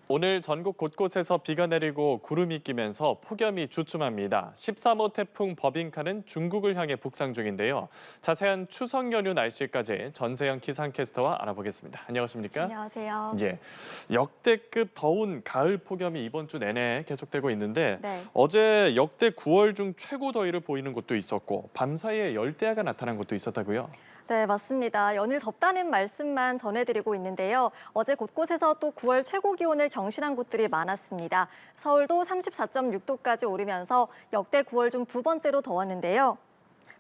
오늘 전국 곳곳에서 비가 내리고 구름이 끼면서 폭염이 주춤합니다. 13호 태풍 버빙카는 중국을 향해 북상 중인데요. 자세한 추석 연휴 날씨까지 전세영 기상캐스터와 알아보겠습니다. 안녕하십니까? 안녕하세요. 예, 역대급 더운 가을 폭염이 이번 주 내내 계속되고 있는데 네. 어제 역대 9월 중 최고 더위를 보이는 곳도 있었고 밤사이에 열대야가 나타난 곳도 있었다고요? 네, 맞습니다. 연일 덥다는 말씀만 전해드리고 있는데요. 어제 곳곳에서 또 9월 최고 기온을 경신한 곳들이 많았습니다. 서울도 34.6도까지 오르면서 역대 9월 중 두 번째로 더웠는데요.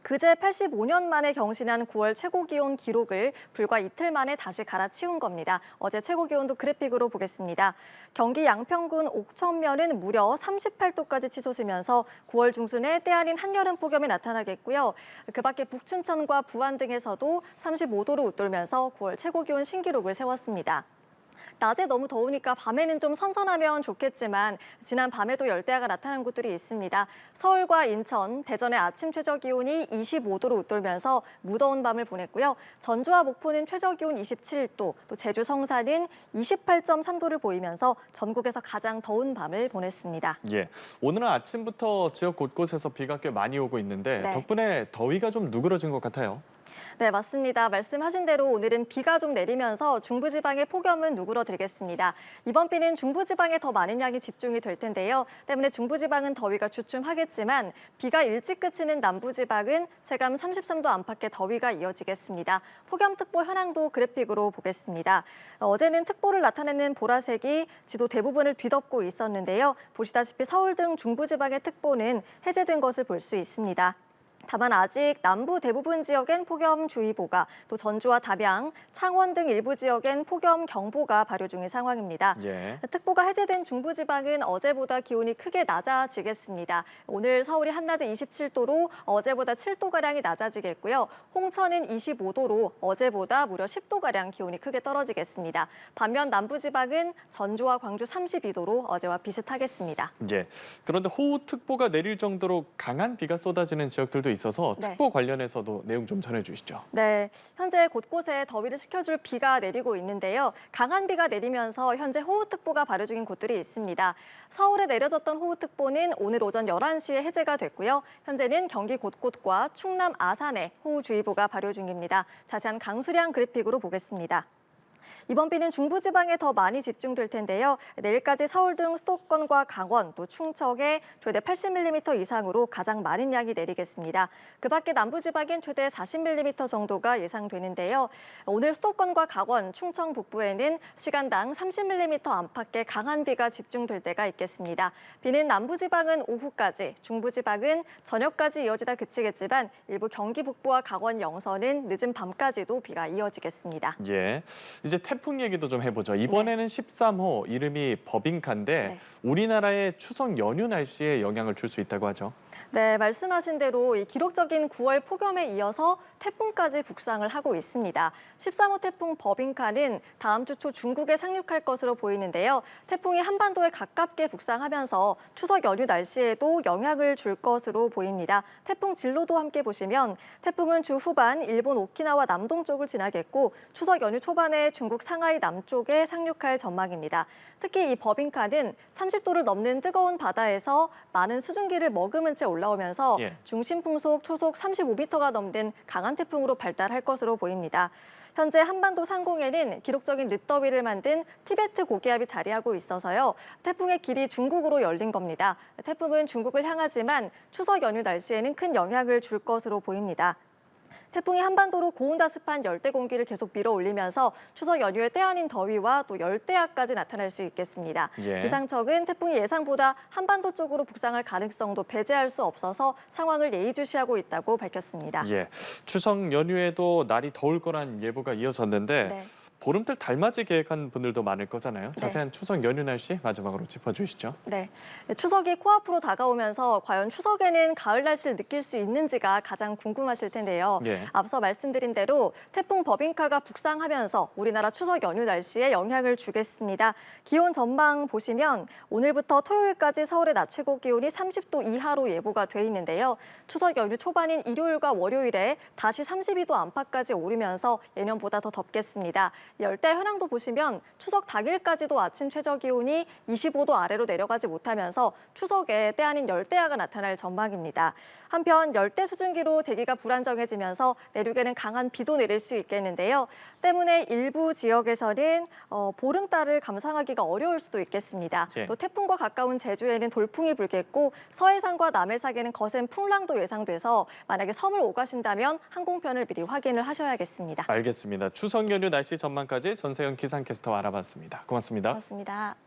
그제 85년 만에 경신한 9월 최고 기온 기록을 불과 이틀 만에 다시 갈아치운 겁니다. 어제 최고 기온도 그래픽으로 보겠습니다. 경기 양평군 옥천면은 무려 38도까지 치솟으면서 9월 중순에 때 아닌 한여름 폭염이 나타나겠고요. 그 밖에 북춘천과 부안 등에서도 35도를 웃돌면서 9월 최고 기온 신기록을 세웠습니다. 낮에 너무 더우니까 밤에는 좀 선선하면 좋겠지만 지난 밤에도 열대야가 나타난 곳들이 있습니다. 서울과 인천, 대전의 아침 최저 기온이 25도로 웃돌면서 무더운 밤을 보냈고요. 전주와 목포는 최저 기온 27도, 또 제주 성산은 28.3도를 보이면서 전국에서 가장 더운 밤을 보냈습니다. 예, 오늘은 아침부터 지역 곳곳에서 비가 꽤 많이 오고 있는데 네. 덕분에 더위가 좀 누그러진 것 같아요. 네, 맞습니다. 말씀하신 대로 오늘은 비가 좀 내리면서 중부지방의 폭염은 누그러들겠습니다. 이번 비는 중부지방에 더 많은 양이 집중이 될 텐데요. 때문에 중부지방은 더위가 주춤하겠지만 비가 일찍 그치는 남부지방은 체감 33도 안팎의 더위가 이어지겠습니다. 폭염특보 현황도 그래픽으로 보겠습니다. 어제는 특보를 나타내는 보라색이 지도 대부분을 뒤덮고 있었는데요. 보시다시피 서울 등 중부지방의 특보는 해제된 것을 볼 수 있습니다. 다만 아직 남부 대부분 지역엔 폭염주의보가, 또 전주와 담양, 창원 등 일부 지역엔 폭염경보가 발효 중인 상황입니다. 예. 특보가 해제된 중부지방은 어제보다 기온이 크게 낮아지겠습니다. 오늘 서울이 한낮에 27도로 어제보다 7도가량이 낮아지겠고요. 홍천은 25도로 어제보다 무려 10도가량 기온이 크게 떨어지겠습니다. 반면 남부지방은 전주와 광주 32도로 어제와 비슷하겠습니다. 예. 그런데 호우특보가 내릴 정도로 강한 비가 쏟아지는 지역들도 있어서 네. 특보 관련해서도 내용 좀 전해주시죠. 네, 현재 곳곳에 더위를 식혀줄 비가 내리고 있는데요. 강한 비가 내리면서 현재 호우특보가 발효 중인 곳들이 있습니다. 서울에 내려졌던 호우특보는 오늘 오전 11시에 해제가 됐고요. 현재는 경기 곳곳과 충남 아산에 호우주의보가 발효 중입니다. 자세한 강수량 그래픽으로 보겠습니다. 이번 비는 중부지방에 더 많이 집중될 텐데요. 내일까지 서울 등 수도권과 강원, 또 충청에 최대 80mm 이상으로 가장 많은 양이 내리겠습니다. 그 밖에 남부지방엔 최대 40mm 정도가 예상되는데요. 오늘 수도권과 강원, 충청 북부에는 시간당 30mm 안팎의 강한 비가 집중될 때가 있겠습니다. 비는 남부지방은 오후까지, 중부지방은 저녁까지 이어지다 그치겠지만 일부 경기 북부와 강원 영서는 늦은 밤까지도 비가 이어지겠습니다. 예. 이제 태풍 얘기도 좀 해보죠. 이번에는 13호, 이름이 버빙카인데 네. 우리나라의 추석 연휴 날씨에 영향을 줄 수 있다고 하죠. 네, 말씀하신 대로 이 기록적인 9월 폭염에 이어서 태풍까지 북상을 하고 있습니다. 13호 태풍 버빙카는 다음 주 초 중국에 상륙할 것으로 보이는데요. 태풍이 한반도에 가깝게 북상하면서 추석 연휴 날씨에도 영향을 줄 것으로 보입니다. 태풍 진로도 함께 보시면 태풍은 주 후반 일본 오키나와 남동쪽을 지나겠고 추석 연휴 초반에 중국 상하이 남쪽에 상륙할 전망입니다. 특히 이 버빙카는 30도를 넘는 뜨거운 바다에서 많은 수증기를 머금은 채 올라오면서 중심 풍속 초속 35m가 넘는 강한 태풍으로 발달할 것으로 보입니다. 현재 한반도 상공에는 기록적인 늦더위를 만든 티베트 고기압이 자리하고 있어서요. 태풍의 길이 중국으로 열린 겁니다. 태풍은 중국을 향하지만 추석 연휴 날씨에는 큰 영향을 줄 것으로 보입니다. 태풍이 한반도로 고온다습한 열대 공기를 계속 밀어올리면서 추석 연휴에 때 아닌 더위와 또 열대야까지 나타날 수 있겠습니다. 예. 기상청은 태풍이 예상보다 한반도 쪽으로 북상할 가능성도 배제할 수 없어서 상황을 예의주시하고 있다고 밝혔습니다. 예. 추석 연휴에도 날이 더울 거란 예보가 이어졌는데 네. 보름달 달맞이 계획한 분들도 많을 거잖아요. 네. 자세한 추석 연휴 날씨 마지막으로 짚어주시죠. 네, 추석이 코앞으로 다가오면서 과연 추석에는 가을 날씨를 느낄 수 있는지가 가장 궁금하실 텐데요. 예. 앞서 말씀드린 대로 태풍 버빙카가 북상하면서 우리나라 추석 연휴 날씨에 영향을 주겠습니다. 기온 전망 보시면 오늘부터 토요일까지 서울의 낮 최고 기온이 30도 이하로 예보가 돼 있는데요. 추석 연휴 초반인 일요일과 월요일에 다시 32도 안팎까지 오르면서 예년보다 더 덥겠습니다. 열대 현황도 보시면 추석 당일까지도 아침 최저 기온이 25도 아래로 내려가지 못하면서 추석에 때 아닌 열대야가 나타날 전망입니다. 한편 열대 수증기로 대기가 불안정해지면서 내륙에는 강한 비도 내릴 수 있겠는데요. 때문에 일부 지역에서는 보름달을 감상하기가 어려울 수도 있겠습니다. 예. 또 태풍과 가까운 제주에는 돌풍이 불겠고 서해상과 남해상에는 거센 풍랑도 예상돼서 만약에 섬을 오가신다면 항공편을 미리 확인을 하셔야겠습니다. 알겠습니다. 추석 연휴 날씨 전망까지 전세현 기상캐스터와 알아봤습니다. 고맙습니다. 고맙습니다.